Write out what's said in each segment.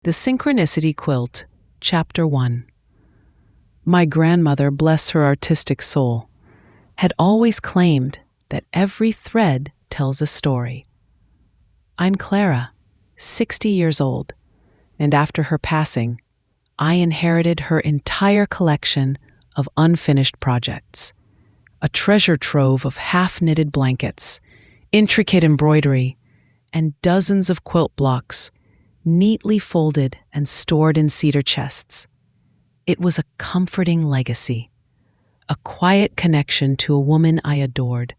The Synchronicity Quilt, Chapter 1. My grandmother, bless her artistic soul, had always claimed that every thread tells a story. I'm Clara, 60 years old, and after her passing, I inherited her entire collection of unfinished projects. A treasure trove of half-knitted blankets, intricate embroidery, and dozens of quilt blocks, neatly folded and stored in cedar chests. It was a comforting legacy, a quiet connection to a woman I adored.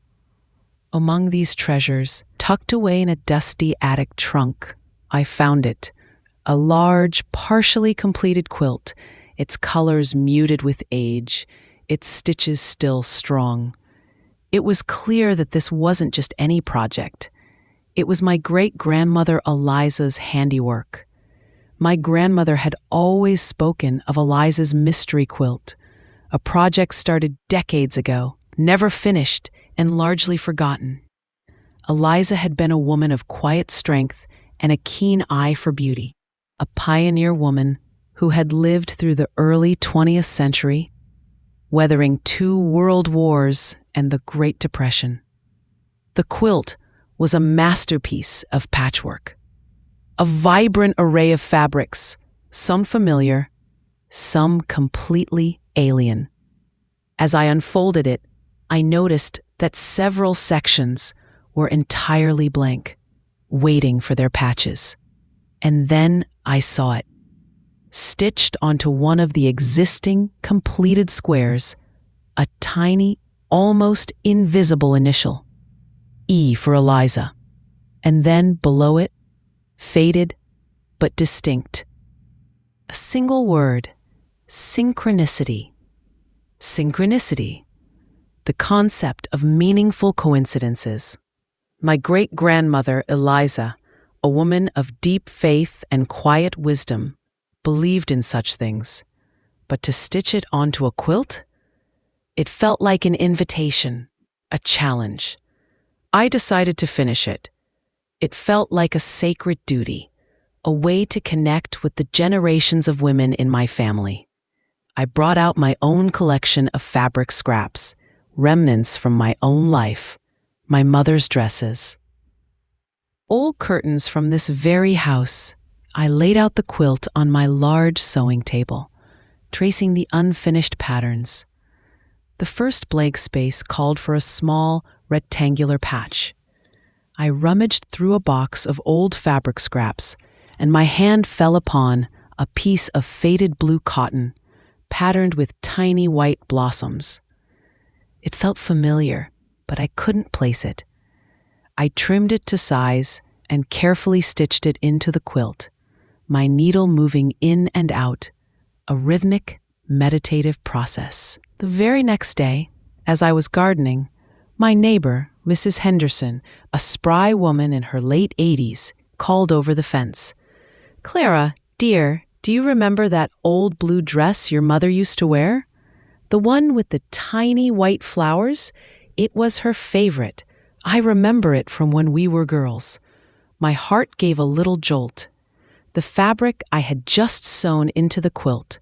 Among these treasures, tucked away in a dusty attic trunk, I found it, a large, partially completed quilt, its colors muted with age, its stitches still strong. It was clear that this wasn't just any project. It was my great-grandmother Eliza's handiwork. My grandmother had always spoken of Eliza's mystery quilt, a project started decades ago, never finished, and largely forgotten. Eliza had been a woman of quiet strength and a keen eye for beauty, a pioneer woman who had lived through the early 20th century, weathering 2 world wars and the Great Depression. The quilt was a masterpiece of patchwork, a vibrant array of fabrics, some familiar, some completely alien. As I unfolded it, I noticed that several sections were entirely blank, waiting for their patches. And then I saw it. Stitched onto one of the existing, completed squares, a tiny, almost invisible initial. E for Eliza. And then below it, faded but distinct, a single word: synchronicity. Synchronicity, the concept of meaningful coincidences. My great-grandmother Eliza, a woman of deep faith and quiet wisdom, believed in such things. But to stitch it onto a quilt? It felt like an invitation, a challenge. I decided to finish it. It felt like a sacred duty, a way to connect with the generations of women in my family. I brought out my own collection of fabric scraps, remnants from my own life, my mother's dresses. Old curtains from this very house. I laid out the quilt on my large sewing table, tracing the unfinished patterns. The first blank space called for a small, rectangular patch. I rummaged through a box of old fabric scraps, and my hand fell upon a piece of faded blue cotton, patterned with tiny white blossoms. It felt familiar, but I couldn't place it. I trimmed it to size and carefully stitched it into the quilt, my needle moving in and out, a rhythmic, meditative process. The very next day, as I was gardening, my neighbor, Mrs. Henderson, a spry woman in her late 80s, called over the fence. "Clara, dear, do you remember that old blue dress your mother used to wear? The one with the tiny white flowers? It was her favorite. I remember it from when we were girls." My heart gave a little jolt. The fabric I had just sewn into the quilt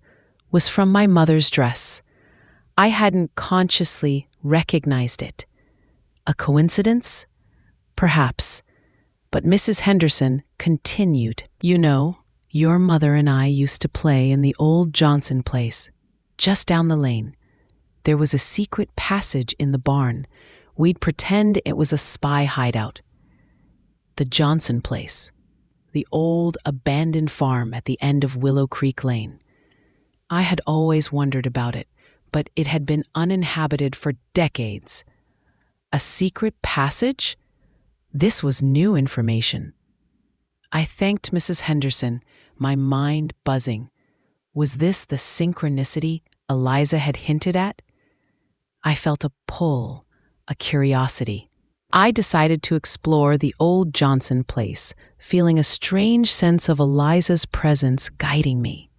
was from my mother's dress. I hadn't consciously recognized it. A coincidence? Perhaps. But Mrs. Henderson continued. "You know, your mother and I used to play in the old Johnson place, just down the lane. There was a secret passage in the barn. We'd pretend it was a spy hideout." The Johnson place, the old abandoned farm at the end of Willow Creek Lane. I had always wondered about it, but it had been uninhabited for decades. A secret passage? This was new information. I thanked Mrs. Henderson, my mind buzzing. Was this the synchronicity Eliza had hinted at? I felt a pull, a curiosity. I decided to explore the old Johnson place, feeling a strange sense of Eliza's presence guiding me.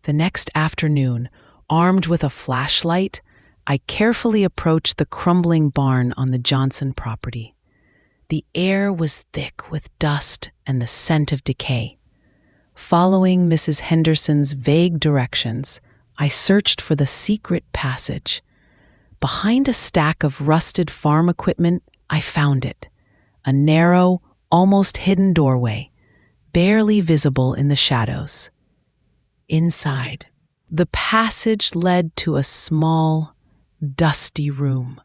The next afternoon, armed with a flashlight, I carefully approached the crumbling barn on the Johnson property. The air was thick with dust and the scent of decay. Following Mrs. Henderson's vague directions, I searched for the secret passage. Behind a stack of rusted farm equipment, I found it. A narrow, almost hidden doorway, barely visible in the shadows. Inside, the passage led to a small, dusty room.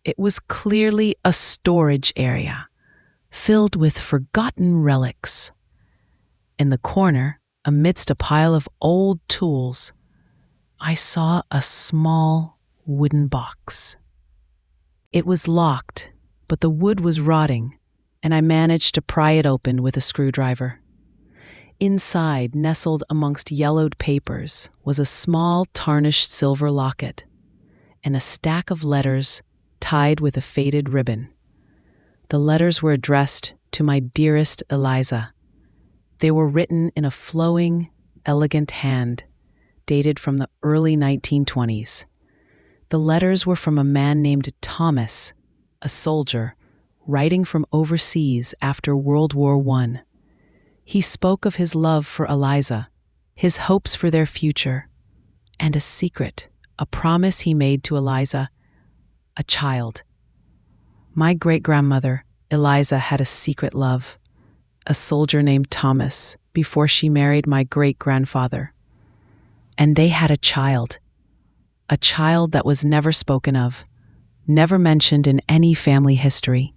It was clearly a storage area, filled with forgotten relics. In the corner, amidst a pile of old tools, I saw a small wooden box. It was locked, but the wood was rotting, and I managed to pry it open with a screwdriver. Inside, nestled amongst yellowed papers, was a small tarnished silver locket and a stack of letters tied with a faded ribbon. The letters were addressed to my dearest Eliza. They were written in a flowing, elegant hand, dated from the early 1920s. The letters were from a man named Thomas, a soldier, writing from overseas after World War I. He spoke of his love for Eliza, his hopes for their future, and a secret, a promise he made to Eliza, a child. My great-grandmother, Eliza, had a secret love, a soldier named Thomas, before she married my great-grandfather. And they had a child that was never spoken of, never mentioned in any family history.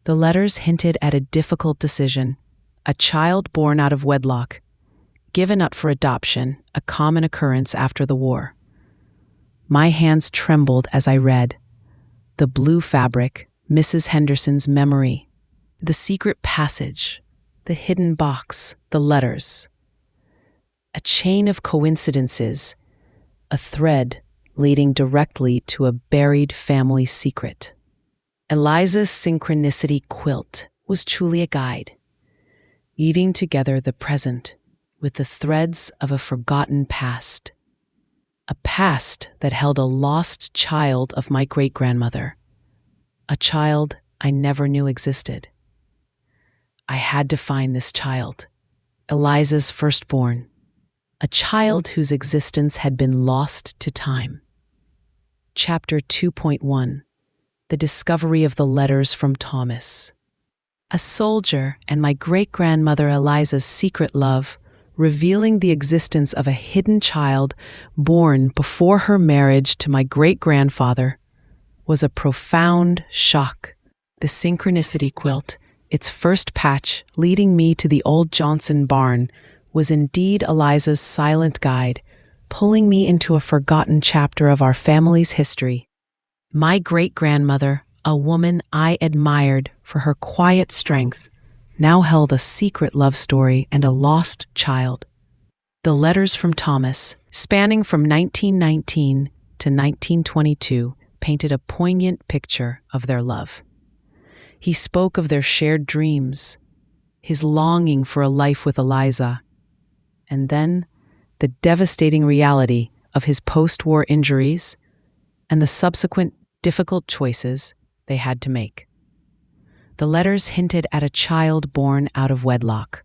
The letters hinted at a difficult decision, a child born out of wedlock, given up for adoption, a common occurrence after the war. My hands trembled as I read. The blue fabric, Mrs. Henderson's memory, the secret passage, the hidden box, the letters. A chain of coincidences, a thread leading directly to a buried family secret. Eliza's Synchronicity quilt was truly a guide, weaving together the present with the threads of a forgotten past. A past that held a lost child of my great-grandmother, a child I never knew existed. I had to find this child, Eliza's firstborn, a child whose existence had been lost to time. Chapter 2.1 The Discovery of the Letters from Thomas. A soldier and my great-grandmother Eliza's secret love, revealing the existence of a hidden child born before her marriage to my great-grandfather, was a profound shock. The Synchronicity quilt, its first patch leading me to the old Johnson barn, was indeed Eliza's silent guide, pulling me into a forgotten chapter of our family's history. My great-grandmother, a woman I admired for her quiet strength, now held a secret love story and a lost child. The letters from Thomas, spanning from 1919 to 1922, painted a poignant picture of their love. He spoke of their shared dreams, his longing for a life with Eliza, and then the devastating reality of his post-war injuries and the subsequent difficult choices they had to make. The letters hinted at a child born out of wedlock,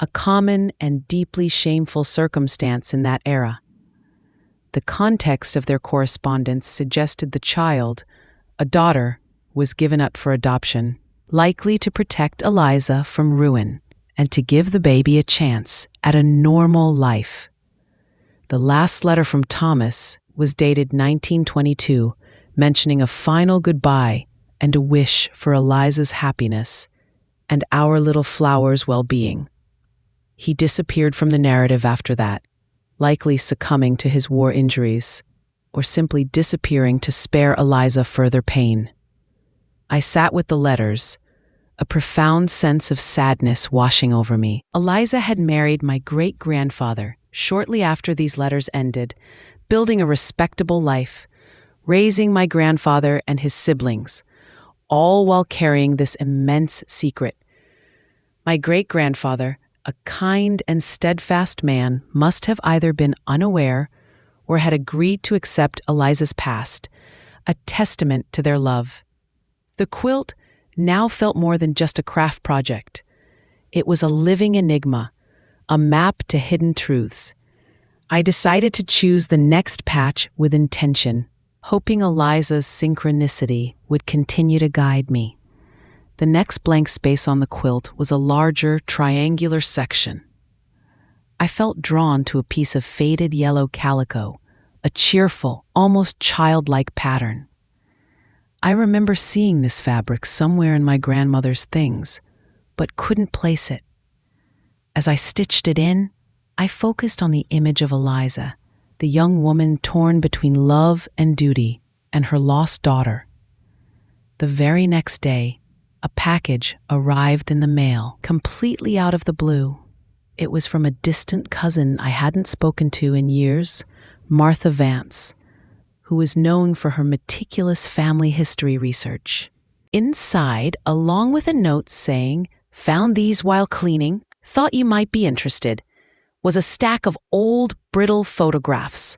a common and deeply shameful circumstance in that era. The context of their correspondence suggested the child, a daughter, was given up for adoption, likely to protect Eliza from ruin and to give the baby a chance at a normal life. The last letter from Thomas was dated 1922, mentioning a final goodbye and a wish for Eliza's happiness and our little flower's well-being. He disappeared from the narrative after that, likely succumbing to his war injuries, or simply disappearing to spare Eliza further pain. I sat with the letters, a profound sense of sadness washing over me. Eliza had married my great-grandfather shortly after these letters ended, building a respectable life, raising my grandfather and his siblings, all while carrying this immense secret. My great-grandfather, a kind and steadfast man, must have either been unaware or had agreed to accept Eliza's past, a testament to their love. The quilt now felt more than just a craft project. It was a living enigma, a map to hidden truths. I decided to choose the next patch with intention, hoping Eliza's synchronicity would continue to guide me. The next blank space on the quilt was a larger, triangular section. I felt drawn to a piece of faded yellow calico, a cheerful, almost childlike pattern. I remember seeing this fabric somewhere in my grandmother's things, but couldn't place it. As I stitched it in, I focused on the image of Eliza, the young woman torn between love and duty, and her lost daughter. The very next day, a package arrived in the mail, completely out of the blue. It was from a distant cousin I hadn't spoken to in years, Martha Vance, who was known for her meticulous family history research. Inside, along with a note saying, "Found these while cleaning, thought you might be interested," was a stack of old, brittle photographs.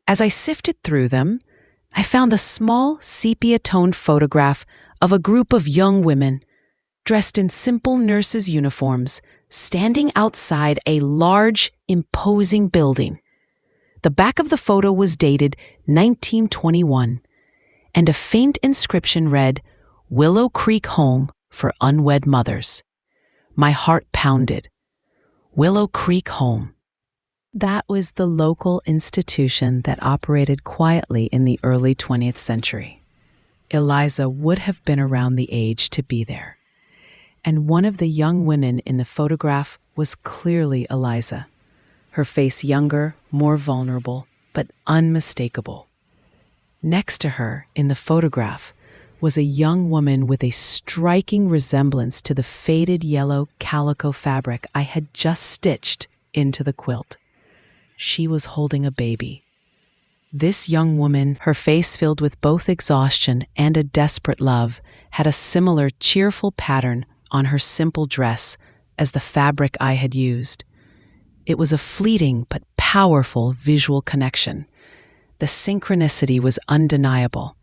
As I sifted through them, I found a small, sepia-toned photograph of a group of young women, dressed in simple nurses' uniforms, standing outside a large, imposing building. The back of the photo was dated 1921, and a faint inscription read, "Willow Creek Home for Unwed Mothers." My heart pounded. Willow Creek Home. That was the local institution that operated quietly in the early 20th century. Eliza would have been around the age to be there. And one of the young women in the photograph was clearly Eliza. Her face younger, more vulnerable, but unmistakable. Next to her, in the photograph, was a young woman with a striking resemblance to the faded yellow calico fabric I had just stitched into the quilt. She was holding a baby. This young woman, her face filled with both exhaustion and a desperate love, had a similar cheerful pattern on her simple dress as the fabric I had used. It was a fleeting but powerful visual connection. The synchronicity was undeniable.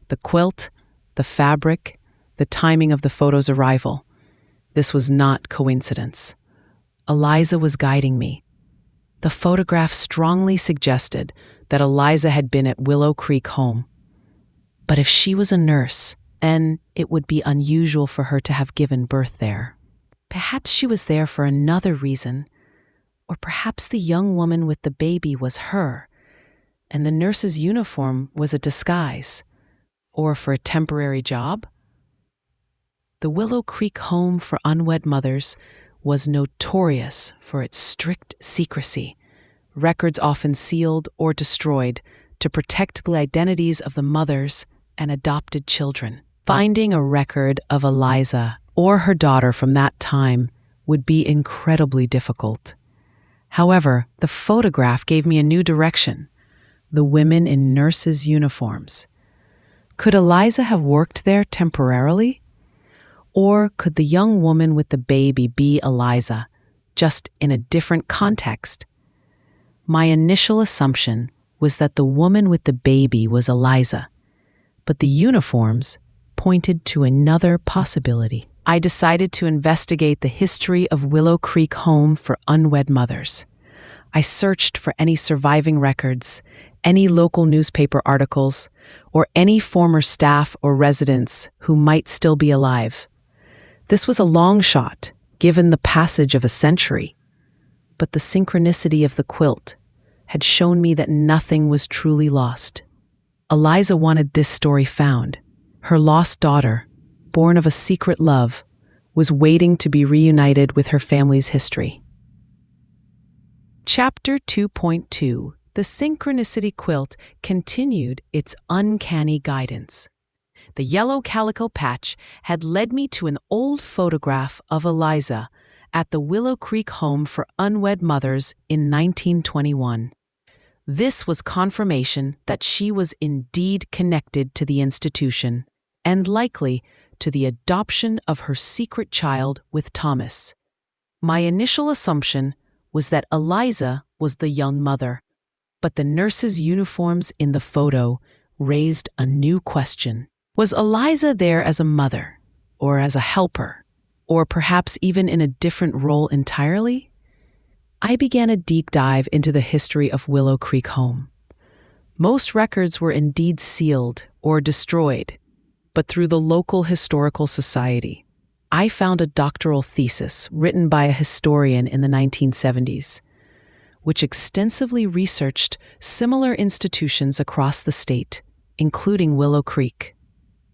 The quilt, the fabric, the timing of the photo's arrival. This was not coincidence. Eliza was guiding me. The photograph strongly suggested that Eliza had been at Willow Creek Home. But if she was a nurse, then it would be unusual for her to have given birth there. Perhaps she was there for another reason, or perhaps the young woman with the baby was her, and the nurse's uniform was a disguise, or for a temporary job. The Willow Creek Home for Unwed Mothers was notorious for its strict secrecy, records often sealed or destroyed to protect the identities of the mothers and adopted children. Finding a record of Eliza or her daughter from that time would be incredibly difficult. However, the photograph gave me a new direction: the women in nurses' uniforms. Could Eliza have worked there temporarily? Or could the young woman with the baby be Eliza, just in a different context? My initial assumption was that the woman with the baby was Eliza, but the uniforms pointed to another possibility. I decided to investigate the history of Willow Creek Home for Unwed Mothers. I searched for any surviving records, any local newspaper articles, or any former staff or residents who might still be alive. This was a long shot, given the passage of a century, but the synchronicity of the quilt had shown me that nothing was truly lost. Eliza wanted this story found. Her lost daughter, born of a secret love, was waiting to be reunited with her family's history. Chapter 2.2 The Synchronicity Quilt continued its uncanny guidance. The yellow calico patch had led me to an old photograph of Eliza at the Willow Creek Home for Unwed Mothers in 1921. This was confirmation that she was indeed connected to the institution, and likely to the adoption of her secret child with Thomas. My initial assumption was that Eliza was the young mother, but the nurses' uniforms in the photo raised a new question. Was Eliza there as a mother, or as a helper, or perhaps even in a different role entirely? I began a deep dive into the history of Willow Creek Home. Most records were indeed sealed or destroyed, but through the local historical society, I found a doctoral thesis written by a historian in the 1970s, which extensively researched similar institutions across the state, including Willow Creek.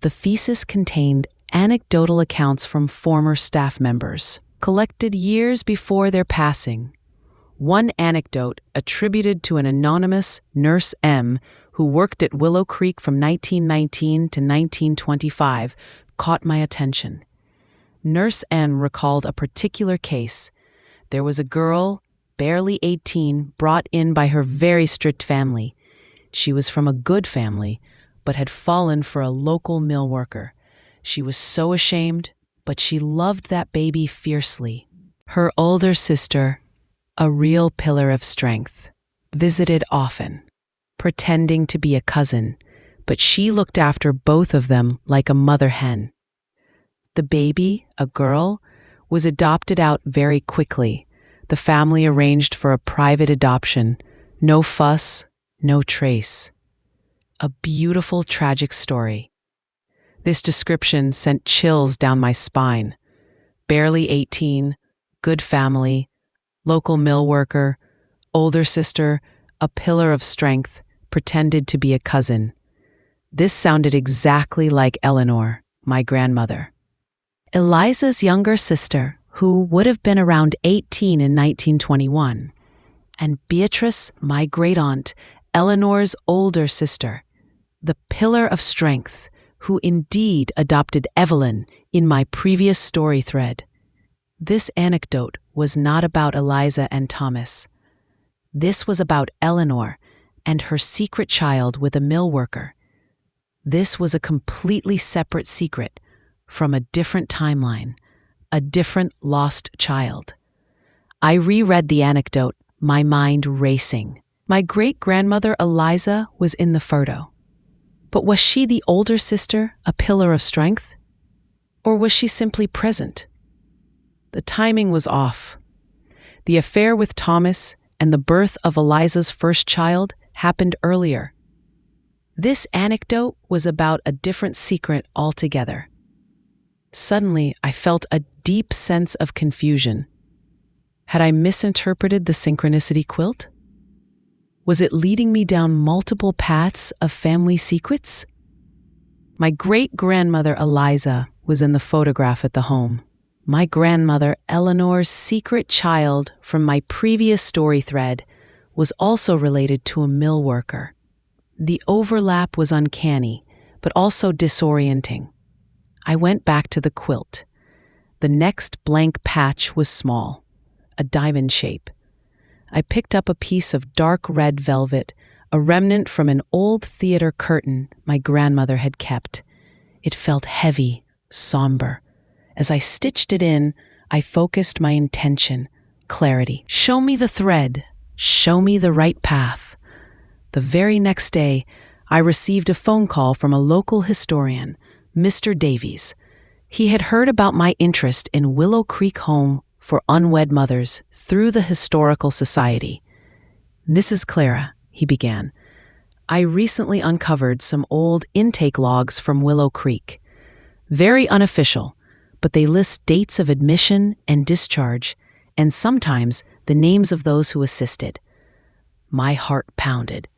The thesis contained anecdotal accounts from former staff members, collected years before their passing. One anecdote attributed to an anonymous Nurse M who worked at Willow Creek from 1919 to 1925 caught my attention. Nurse M recalled a particular case. There was a girl, barely 18, brought in by her very strict family. She was from a good family, but had fallen for a local mill worker. She was so ashamed, but she loved that baby fiercely. Her older sister, a real pillar of strength, visited often, pretending to be a cousin, but she looked after both of them like a mother hen. The baby, a girl, was adopted out very quickly. The family arranged for a private adoption. No fuss, no trace. A beautiful, tragic story. This description sent chills down my spine. Barely 18, good family, local mill worker, older sister, a pillar of strength, pretended to be a cousin. This sounded exactly like Eleanor, my grandmother. Eliza's younger sister, who would have been around 18 in 1921, and Beatrice, my great-aunt, Eleanor's older sister, the pillar of strength, who indeed adopted Evelyn in my previous story thread. This anecdote was not about Eliza and Thomas. This was about Eleanor and her secret child with a mill worker. This was a completely separate secret from a different timeline, a different lost child. I reread the anecdote, my mind racing. My great-grandmother Eliza was in the photo. But was she the older sister, a pillar of strength? Or was she simply present? The timing was off. The affair with Thomas and the birth of Eliza's first child happened earlier. This anecdote was about a different secret altogether. Suddenly, I felt a deep sense of confusion. Had I misinterpreted the Synchronicity quilt? Was it leading me down multiple paths of family secrets? My great-grandmother Eliza was in the photograph at the home. My grandmother Eleanor's secret child from my previous story thread was also related to a mill worker. The overlap was uncanny, but also disorienting. I went back to the quilt. The next blank patch was small, a diamond shape. I picked up a piece of dark red velvet, a remnant from an old theater curtain my grandmother had kept. It felt heavy, somber. As I stitched it in, I focused my intention, clarity. Show me the thread. Show me the right path. The very next day, I received a phone call from a local historian, Mr. Davies. He had heard about my interest in Willow Creek Home for unwed mothers through the Historical Society. "Mrs. Clara," he began, "I recently uncovered some old intake logs from Willow Creek. Very unofficial, but they list dates of admission and discharge, and sometimes the names of those who assisted." My heart pounded.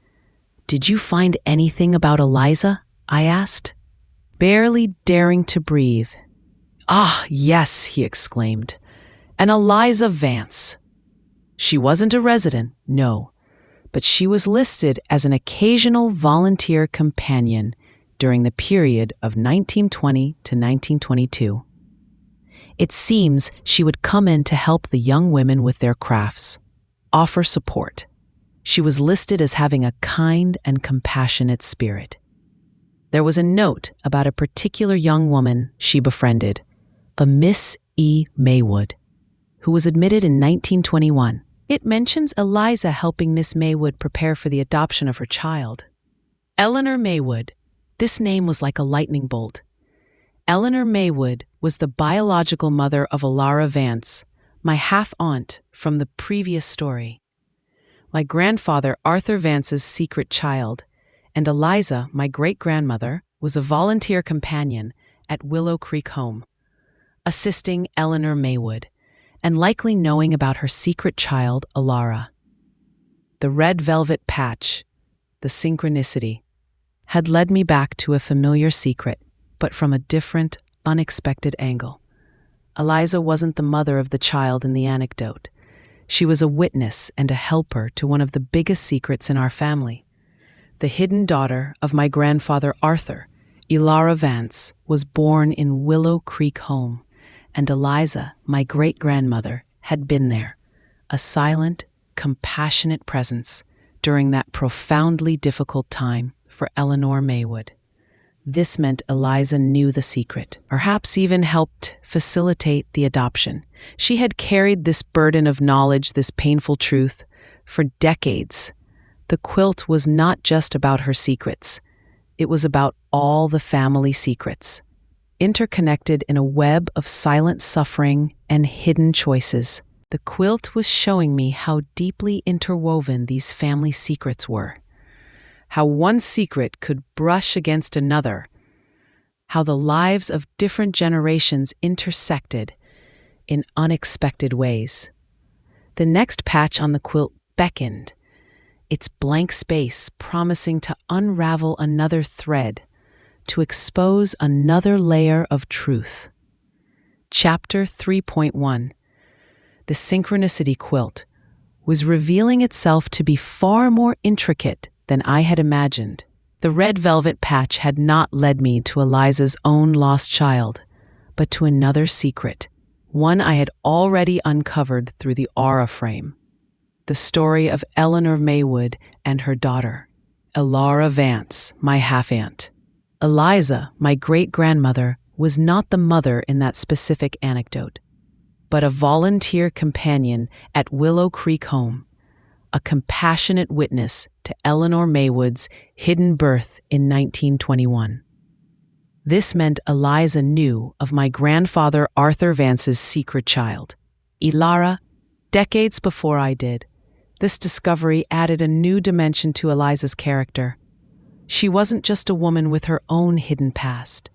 "Did you find anything about Eliza?" I asked, barely daring to breathe. "Ah, yes," he exclaimed. "And Eliza Vance. She wasn't a resident, no, but she was listed as an occasional volunteer companion during the period of 1920 to 1922. It seems she would come in to help the young women with their crafts, offer support. She was listed as having a kind and compassionate spirit. There was a note about a particular young woman she befriended, a Miss E. Maywood, who was admitted in 1921. It mentions Eliza helping Miss Maywood prepare for the adoption of her child. Eleanor Maywood. This name was like a lightning bolt. Eleanor Maywood was the biological mother of Alara Vance, my half-aunt from the previous story, my grandfather Arthur Vance's secret child, and Eliza, my great-grandmother, was a volunteer companion at Willow Creek Home, assisting Eleanor Maywood, and likely knowing about her secret child, Alara. The red velvet patch, the synchronicity, had led me back to a familiar secret, but from a different, unexpected angle. Eliza wasn't the mother of the child in the anecdote. She was a witness and a helper to one of the biggest secrets in our family. The hidden daughter of my grandfather Arthur, Alara Vance, was born in Willow Creek Home, and Eliza, my great-grandmother, had been there, a silent, compassionate presence during that profoundly difficult time for Eleanor Maywood. This meant Eliza knew the secret, perhaps even helped facilitate the adoption. She had carried this burden of knowledge, this painful truth, for decades. The quilt was not just about her secrets. It was about all the family secrets, interconnected in a web of silent suffering and hidden choices. The quilt was showing me how deeply interwoven these family secrets were, how one secret could brush against another, how the lives of different generations intersected in unexpected ways. The next patch on the quilt beckoned, its blank space promising to unravel another thread, to expose another layer of truth. Chapter 3.1. The Synchronicity quilt was revealing itself to be far more intricate than I had imagined. The red velvet patch had not led me to Eliza's own lost child, but to another secret, one I had already uncovered through the aura frame. The story of Eleanor Maywood and her daughter, Alara Vance, my half-aunt. Eliza, my great-grandmother, was not the mother in that specific anecdote, but a volunteer companion at Willow Creek Home, a compassionate witness to Eleanor Maywood's hidden birth in 1921. This meant Eliza knew of my grandfather Arthur Vance's secret child, Alara, decades before I did. This discovery added a new dimension to Eliza's character. She wasn't just a woman with her own hidden past.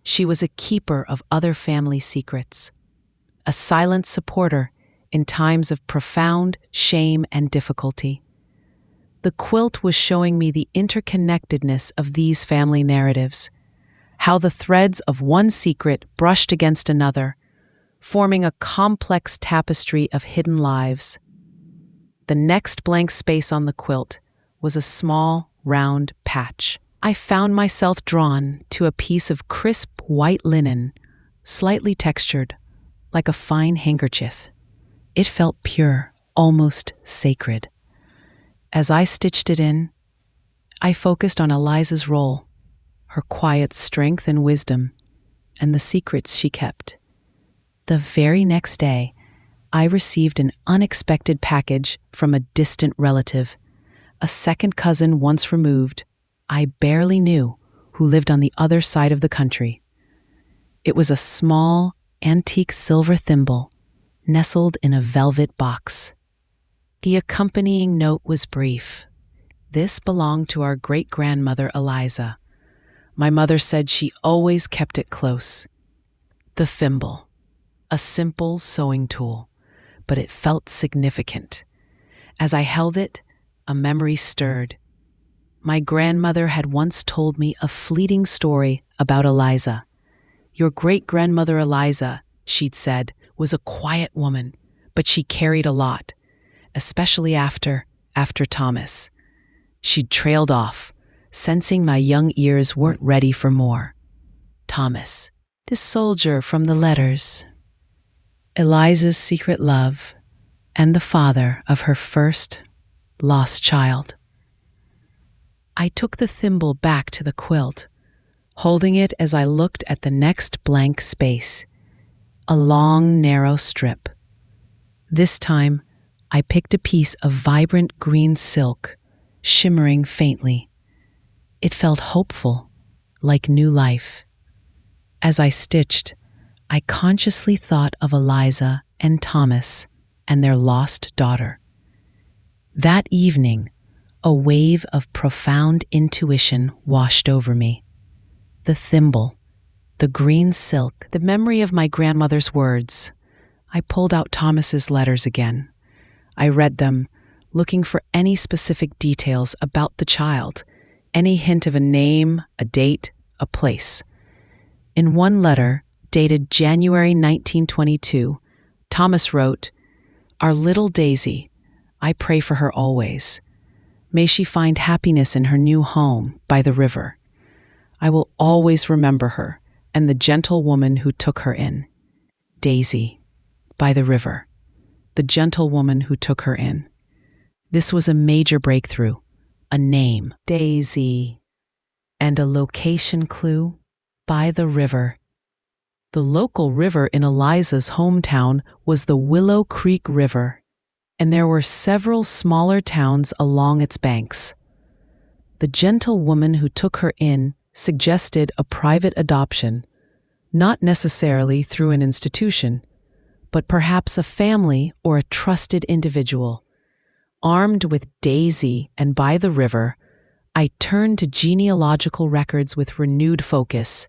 She was a keeper of other family secrets, a silent supporter in times of profound shame and difficulty. The quilt was showing me the interconnectedness of these family narratives, how the threads of one secret brushed against another, forming a complex tapestry of hidden lives. The next blank space on the quilt was a small, round patch. I found myself drawn to a piece of crisp white linen, slightly textured, like a fine handkerchief. It felt pure, almost sacred. As I stitched it in, I focused on Eliza's role, her quiet strength and wisdom, and the secrets she kept. The very next day, I received an unexpected package from a distant relative, a second cousin once removed, I barely knew, who lived on the other side of the country. It was a small, antique silver thimble, nestled in a velvet box. The accompanying note was brief. This belonged to our great-grandmother Eliza. My mother said she always kept it close. The thimble, a simple sewing tool, but it felt significant. As I held it, a memory stirred. My grandmother had once told me a fleeting story about Eliza. Your great-grandmother Eliza, she'd said, was a quiet woman, but she carried a lot, especially after Thomas. She'd trailed off, sensing my young ears weren't ready for more. Thomas, this soldier from the letters, Eliza's secret love, and the father of her first lost child. I took the thimble back to the quilt, holding it as I looked at the next blank space, a long, narrow strip. This time, I picked a piece of vibrant green silk, shimmering faintly. It felt hopeful, like new life. As I stitched, I consciously thought of Eliza and Thomas and their lost daughter. That evening, a wave of profound intuition washed over me. The thimble, the green silk, the memory of my grandmother's words. I pulled out Thomas's letters again. I read them, looking for any specific details about the child, any hint of a name, a date, a place. In one letter, dated January 1922, Thomas wrote, "Our little Daisy, I pray for her always. May she find happiness in her new home by the river. I will always remember her and the gentle woman who took her in. Daisy, by the river, the gentle woman who took her in." This was a major breakthrough. A name, Daisy, and a location clue, by the river. The local river in Eliza's hometown was the Willow Creek River, and there were several smaller towns along its banks. The gentle woman who took her in suggested a private adoption, not necessarily through an institution, but perhaps a family or a trusted individual. Armed with Daisy and by the river, I turned to genealogical records with renewed focus.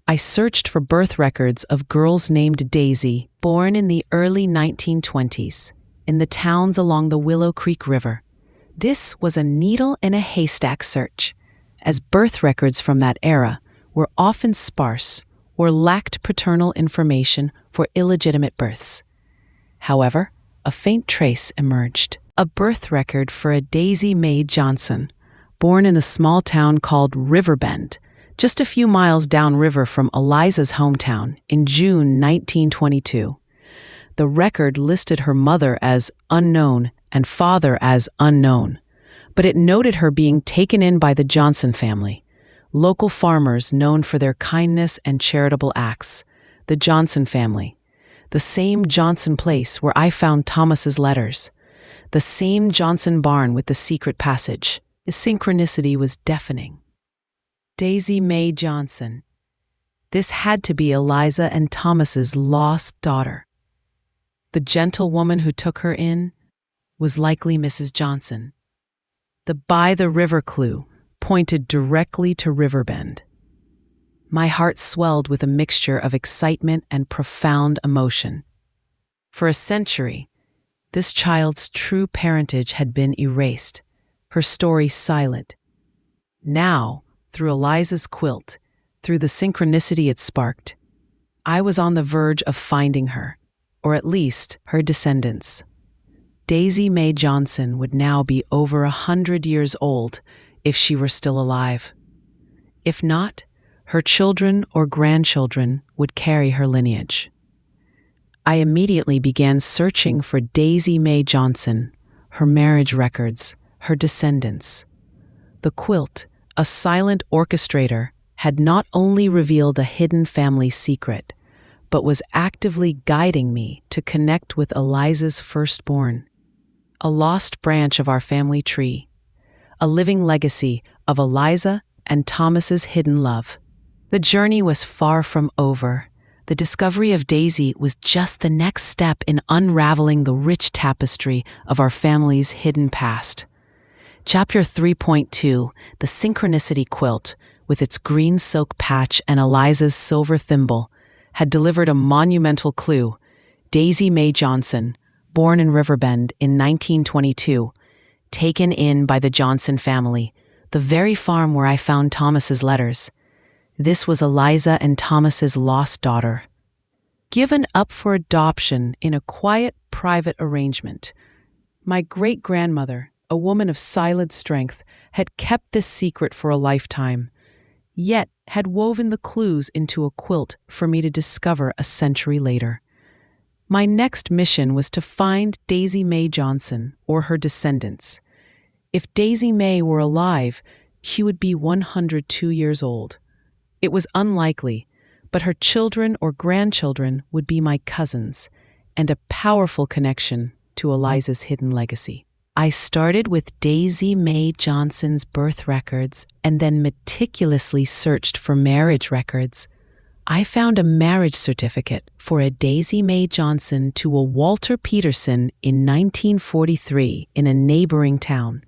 I searched for birth records of girls named Daisy, born in the early 1920s, in the towns along the Willow Creek River. This was a needle in a haystack search, as birth records from that era were often sparse or lacked paternal information for illegitimate births. However, a faint trace emerged. A birth record for a Daisy Mae Johnson, born in a small town called Riverbend, just a few miles downriver from Eliza's hometown, in June 1922. The record listed her mother as unknown and father as unknown, but it noted her being taken in by the Johnson family, local farmers known for their kindness and charitable acts. The Johnson family, the same Johnson place where I found Thomas's letters, the same Johnson barn with the secret passage. The synchronicity was deafening. Daisy Mae Johnson. This had to be Eliza and Thomas's lost daughter. The gentle woman who took her in was likely Mrs. Johnson. The by the river clue pointed directly to Riverbend. My heart swelled with a mixture of excitement and profound emotion. For a century, this child's true parentage had been erased, her story silent. Now, through Eliza's quilt, through the synchronicity it sparked, I was on the verge of finding her, or at least her descendants. Daisy Mae Johnson would now be over 100 years old if she were still alive. If not, her children or grandchildren would carry her lineage. I immediately began searching for Daisy Mae Johnson, her marriage records, her descendants. The quilt, a silent orchestrator, had not only revealed a hidden family secret, but was actively guiding me to connect with Eliza's firstborn, a lost branch of our family tree, a living legacy of Eliza and Thomas's hidden love. The journey was far from over. The discovery of Daisy was just the next step in unraveling the rich tapestry of our family's hidden past. Chapter 3.2, The Synchronicity Quilt, with its green silk patch and Eliza's silver thimble, had delivered a monumental clue. Daisy Mae Johnson, born in Riverbend in 1922, taken in by the Johnson family, the very farm where I found Thomas's letters. This was Eliza and Thomas's lost daughter. Given up for adoption in a quiet, private arrangement, my great-grandmother, a woman of silent strength, had kept this secret for a lifetime, yet had woven the clues into a quilt for me to discover a century later. My next mission was to find Daisy Mae Johnson or her descendants. If Daisy Mae were alive, she would be 102 years old. It was unlikely, but her children or grandchildren would be my cousins, and a powerful connection to Eliza's hidden legacy. I started with Daisy Mae Johnson's birth records and then meticulously searched for marriage records, I found a marriage certificate for a Daisy Mae Johnson to a Walter Peterson in 1943 in a neighboring town.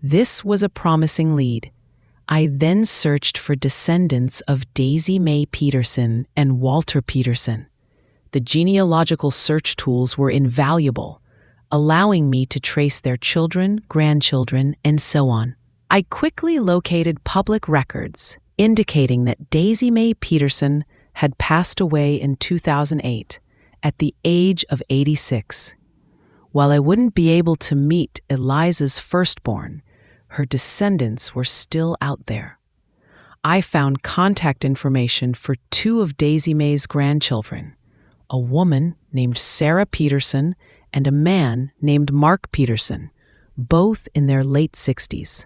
This was a promising lead. I then searched for descendants of Daisy Mae Peterson and Walter Peterson. The genealogical search tools were invaluable, allowing me to trace their children, grandchildren, and so on. I quickly located public records indicating that Daisy Mae Peterson had passed away in 2008 at the age of 86. While I wouldn't be able to meet Eliza's firstborn, her descendants were still out there. I found contact information for two of Daisy Mae's grandchildren, a woman named Sarah Peterson and a man named Mark Peterson, both in their late 60s.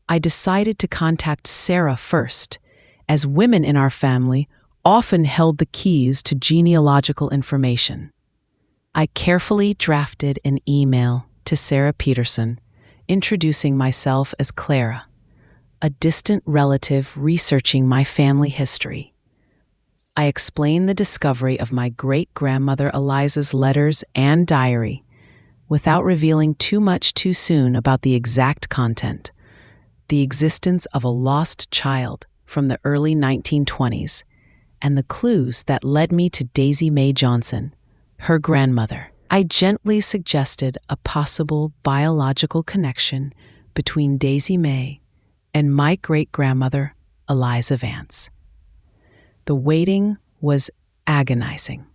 I decided to contact Sarah first, as women in our family often held the keys to genealogical information. I carefully drafted an email to Sarah Peterson, introducing myself as Clara, a distant relative researching my family history. I explained the discovery of my great-grandmother Eliza's letters and diary, without revealing too much too soon about the exact content. The existence of a lost child from the early 1920s, and the clues that led me to Daisy Mae Johnson, her grandmother. I gently suggested a possible biological connection between Daisy Mae and my great-grandmother, Eliza Vance. The waiting was agonizing.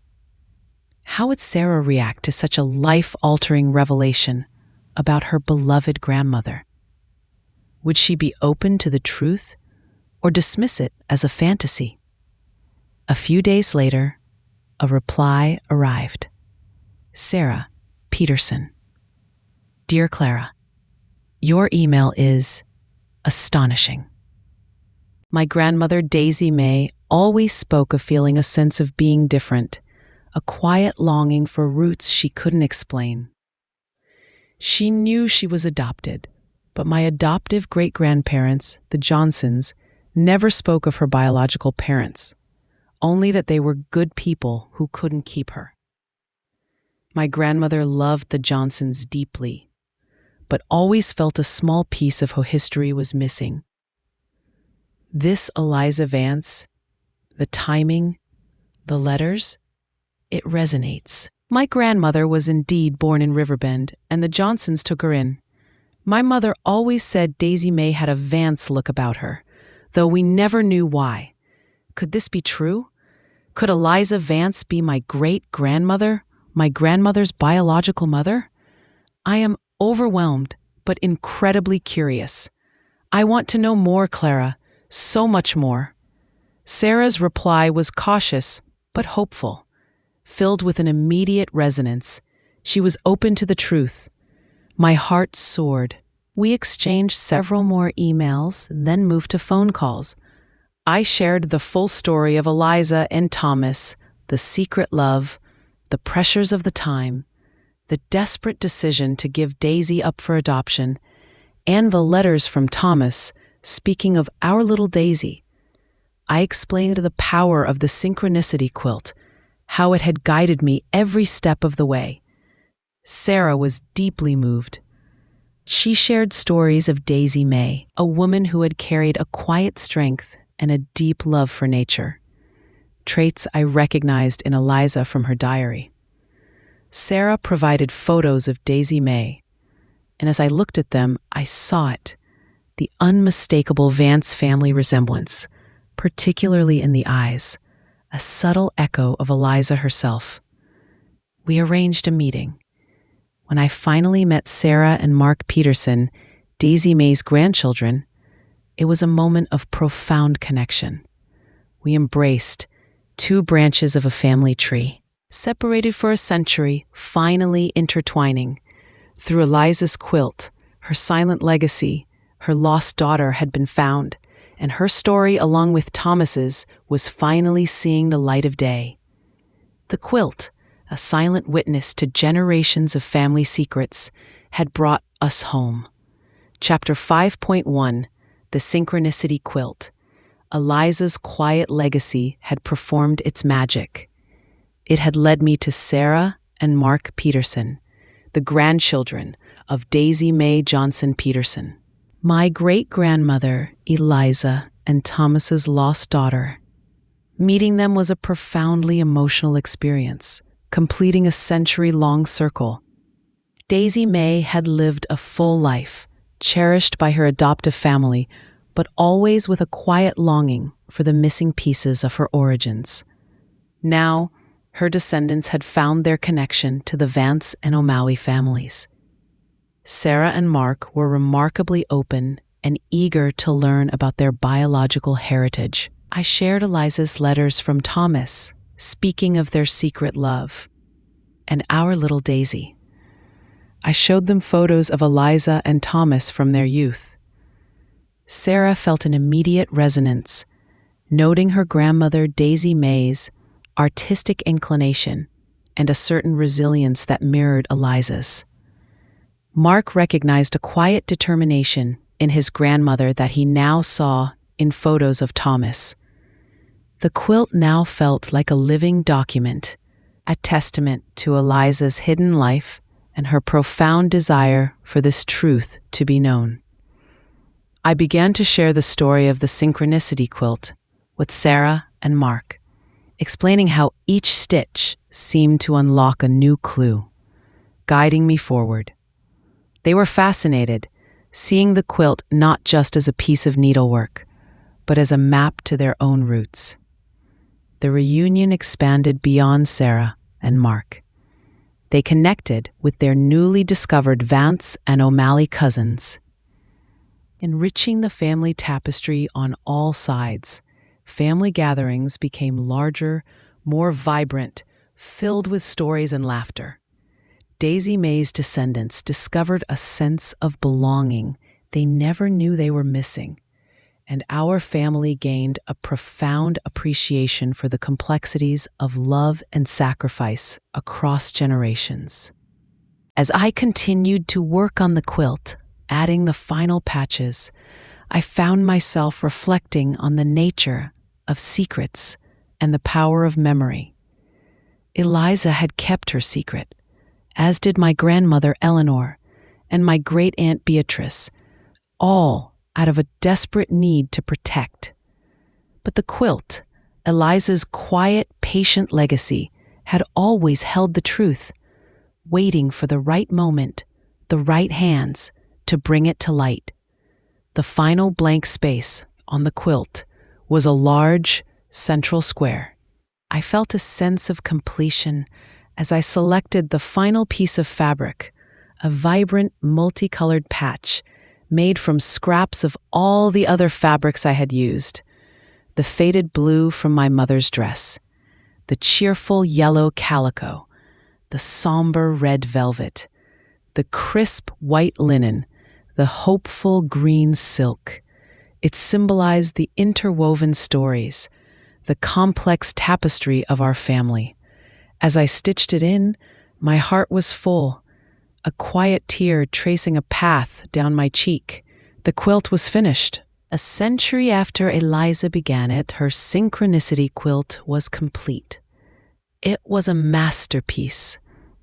How would Sarah react to such a life-altering revelation about her beloved grandmother? Would she be open to the truth or dismiss it as a fantasy? A few days later, a reply arrived. Sarah Peterson. Dear Clara, your email is astonishing. My grandmother Daisy Mae always spoke of feeling a sense of being different, a quiet longing for roots she couldn't explain. She knew she was adopted, but my adoptive great-grandparents, the Johnsons, never spoke of her biological parents, only that they were good people who couldn't keep her. My grandmother loved the Johnsons deeply, but always felt a small piece of her history was missing. This Eliza Vance, the timing, the letters, it resonates. My grandmother was indeed born in Riverbend, and the Johnsons took her in. My mother always said Daisy Mae had a Vance look about her, though we never knew why. Could this be true? Could Eliza Vance be my great-grandmother, my grandmother's biological mother? I am overwhelmed, but incredibly curious. I want to know more, Clara, so much more. Sarah's reply was cautious, but hopeful. Filled with an immediate resonance, she was open to the truth. My heart soared. We exchanged several more emails, then moved to phone calls. I shared the full story of Eliza and Thomas, the secret love, the pressures of the time, the desperate decision to give Daisy up for adoption, and the letters from Thomas speaking of our little Daisy. I explained the power of the Synchronicity quilt, how it had guided me every step of the way. Sarah was deeply moved. She shared stories of Daisy Mae, a woman who had carried a quiet strength and a deep love for nature, traits I recognized in Eliza from her diary. Sarah provided photos of Daisy Mae, and as I looked at them, I saw it, the unmistakable Vance family resemblance, particularly in the eyes, a subtle echo of Eliza herself. We arranged a meeting. When I finally met Sarah and Mark Peterson, Daisy Mae's grandchildren, it was a moment of profound connection. We embraced, two branches of a family tree, separated for a century, finally intertwining. Through Eliza's quilt, her silent legacy, her lost daughter had been found, and her story, along with Thomas's, was finally seeing the light of day. The quilt, a silent witness to generations of family secrets, had brought us home. Chapter 5.1, The Synchronicity Quilt. Eliza's quiet legacy had performed its magic. It had led me to Sarah and Mark Peterson, the grandchildren of Daisy Mae Johnson Peterson, my great-grandmother, Eliza, and Thomas's lost daughter. Meeting them was a profoundly emotional experience, completing a century-long circle. Daisy Mae had lived a full life, cherished by her adoptive family, but always with a quiet longing for the missing pieces of her origins. Now, her descendants had found their connection to the Vance and O'Malley families. Sarah and Mark were remarkably open and eager to learn about their biological heritage. I shared Eliza's letters from Thomas, speaking of their secret love, and our little Daisy. I showed them photos of Eliza and Thomas from their youth. Sarah felt an immediate resonance, noting her grandmother Daisy Mae's artistic inclination and a certain resilience that mirrored Eliza's. Mark recognized a quiet determination in his grandmother that he now saw in photos of Thomas. The quilt now felt like a living document, a testament to Eliza's hidden life and her profound desire for this truth to be known. I began to share the story of the Synchronicity quilt with Sarah and Mark, explaining how each stitch seemed to unlock a new clue, guiding me forward. They were fascinated, seeing the quilt not just as a piece of needlework, but as a map to their own roots. The reunion expanded beyond Sarah and Mark. They connected with their newly discovered Vance and O'Malley cousins. Enriching the family tapestry on all sides, family gatherings became larger, more vibrant, filled with stories and laughter. Daisy Mae's descendants discovered a sense of belonging they never knew they were missing, and our family gained a profound appreciation for the complexities of love and sacrifice across generations. As I continued to work on the quilt, adding the final patches, I found myself reflecting on the nature of secrets and the power of memory. Eliza had kept her secret, as did my grandmother Eleanor and my great-aunt Beatrice, all out of a desperate need to protect. But the quilt, Eliza's quiet, patient legacy, had always held the truth, waiting for the right moment, the right hands, to bring it to light. The final blank space on the quilt was a large, central square. I felt a sense of completion as I selected the final piece of fabric, a vibrant, multicolored patch made from scraps of all the other fabrics I had used. The faded blue from my mother's dress, the cheerful yellow calico, the somber red velvet, the crisp white linen, the hopeful green silk. It symbolized the interwoven stories, the complex tapestry of our family. As I stitched it in, my heart was full, a quiet tear tracing a path down my cheek. The quilt was finished. A century after Eliza began it, her Synchronicity quilt was complete. It was a masterpiece,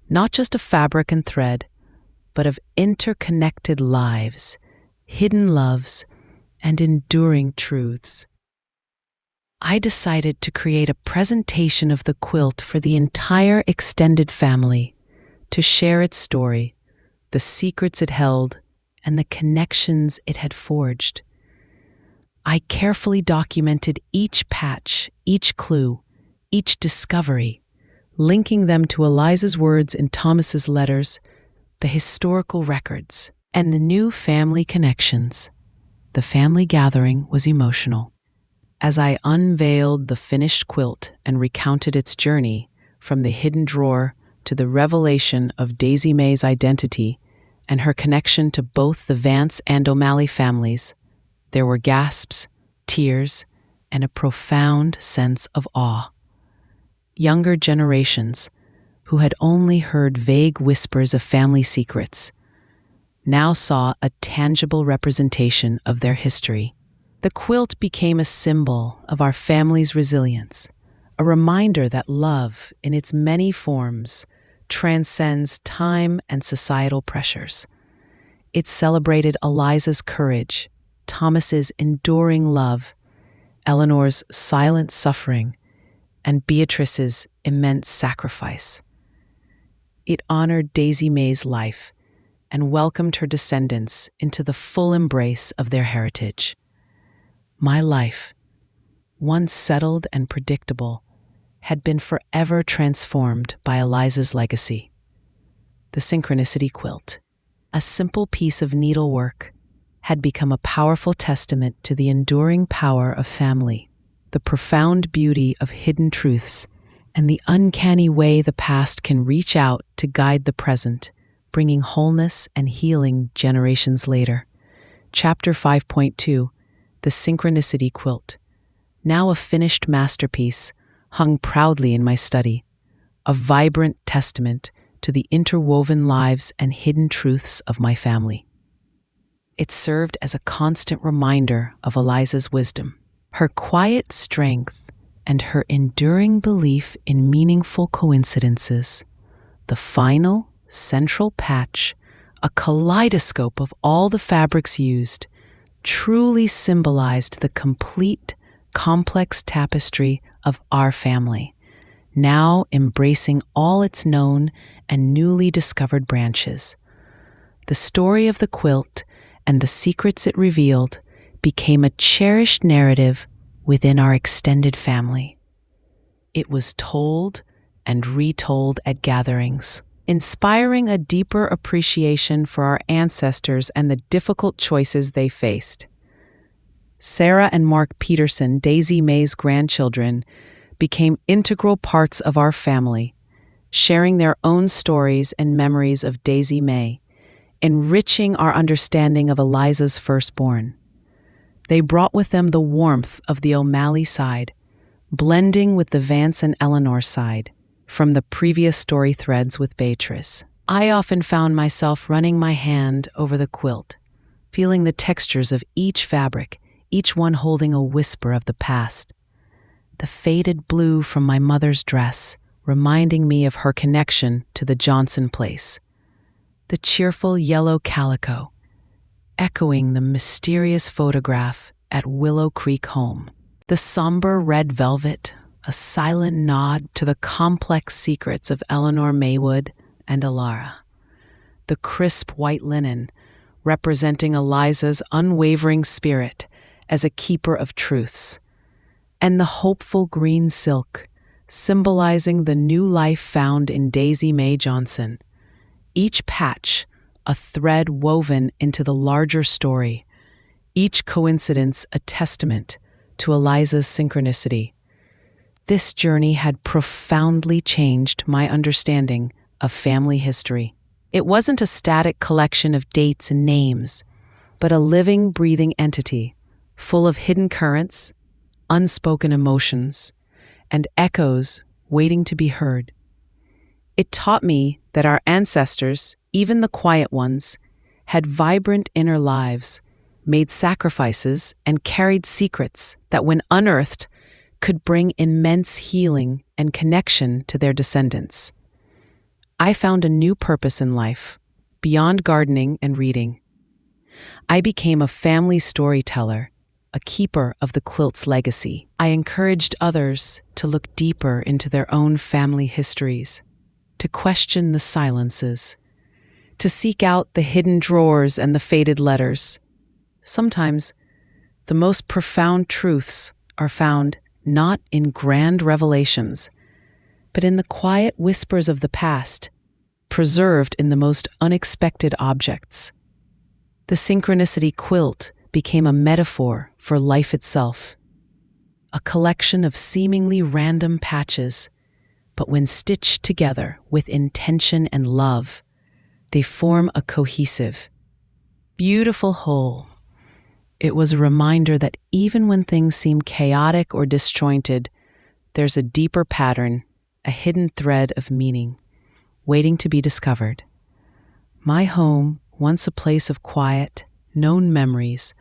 not just of fabric and thread, but of interconnected lives, hidden loves, and enduring truths. I decided to create a presentation of the quilt for the entire extended family, to share its story, the secrets it held, and the connections it had forged. I carefully documented each patch, each clue, each discovery, linking them to Eliza's words in Thomas's letters, the historical records, and the new family connections. The family gathering was emotional. As I unveiled the finished quilt and recounted its journey from the hidden drawer to the revelation of Daisy Mae's identity and her connection to both the Vance and O'Malley families, there were gasps, tears, and a profound sense of awe. Younger generations, who had only heard vague whispers of family secrets, now saw a tangible representation of their history. The quilt became a symbol of our family's resilience, a reminder that love, in its many forms, transcends time and societal pressures. It celebrated Eliza's courage, Thomas's enduring love, Eleanor's silent suffering, and Beatrice's immense sacrifice. It honored Daisy May's life and welcomed her descendants into the full embrace of their heritage. My life, once settled and predictable, had been forever transformed by Eliza's legacy. The Synchronicity quilt, a simple piece of needlework, had become a powerful testament to the enduring power of family, the profound beauty of hidden truths, and the uncanny way the past can reach out to guide the present, bringing wholeness and healing generations later. Chapter 5.2, The Synchronicity Quilt, now a finished masterpiece, hung proudly in my study, a vibrant testament to the interwoven lives and hidden truths of my family. It served as a constant reminder of Eliza's wisdom, her quiet strength, and her enduring belief in meaningful coincidences. The final, central patch, a kaleidoscope of all the fabrics used, truly symbolized the complete, complex tapestry of our family, now embracing all its known and newly discovered branches. The story of the quilt and the secrets it revealed became a cherished narrative within our extended family. It was told and retold at gatherings, inspiring a deeper appreciation for our ancestors and the difficult choices they faced. Sarah and Mark Peterson, Daisy May's grandchildren, became integral parts of our family, sharing their own stories and memories of Daisy May, enriching our understanding of Eliza's firstborn. They brought with them the warmth of the O'Malley side, blending with the Vance and Eleanor side from the previous story threads with Beatrice. I often found myself running my hand over the quilt, feeling the textures of each fabric, each one holding a whisper of the past. The faded blue from my mother's dress, reminding me of her connection to the Johnson place. The cheerful yellow calico, echoing the mysterious photograph at Willow Creek home. The somber red velvet, a silent nod to the complex secrets of Eleanor Maywood and Clara. The crisp white linen, representing Eliza's unwavering spirit as a keeper of truths. And the hopeful green silk, symbolizing the new life found in Daisy May Johnson. Each patch, a thread woven into the larger story, each coincidence a testament to Eliza's synchronicity. This journey had profoundly changed my understanding of family history. It wasn't a static collection of dates and names, but a living, breathing entity, full of hidden currents, unspoken emotions, and echoes waiting to be heard. It taught me that our ancestors, even the quiet ones, had vibrant inner lives, made sacrifices, and carried secrets that, when unearthed, could bring immense healing and connection to their descendants. I found a new purpose in life, beyond gardening and reading. I became a family storyteller, a keeper of the quilt's legacy. I encouraged others to look deeper into their own family histories, to question the silences, to seek out the hidden drawers and the faded letters. Sometimes, the most profound truths are found not in grand revelations, but in the quiet whispers of the past, preserved in the most unexpected objects. The Synchronicity quilt became a metaphor for life itself, a collection of seemingly random patches, but when stitched together with intention and love, they form a cohesive, beautiful whole. It was a reminder that even when things seem chaotic or disjointed, there's a deeper pattern, a hidden thread of meaning, waiting to be discovered. My home, once a place of quiet, known memories,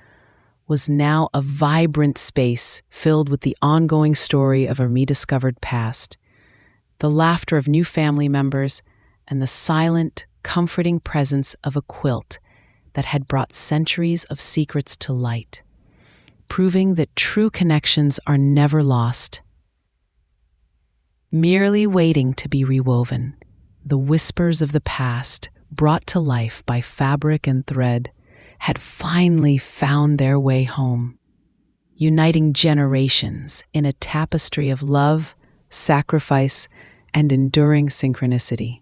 was now a vibrant space filled with the ongoing story of a rediscovered past, the laughter of new family members, and the silent, comforting presence of a quilt that had brought centuries of secrets to light, proving that true connections are never lost, merely waiting to be rewoven. The whispers of the past, brought to life by fabric and thread, had finally found their way home, uniting generations in a tapestry of love, sacrifice, and enduring synchronicity.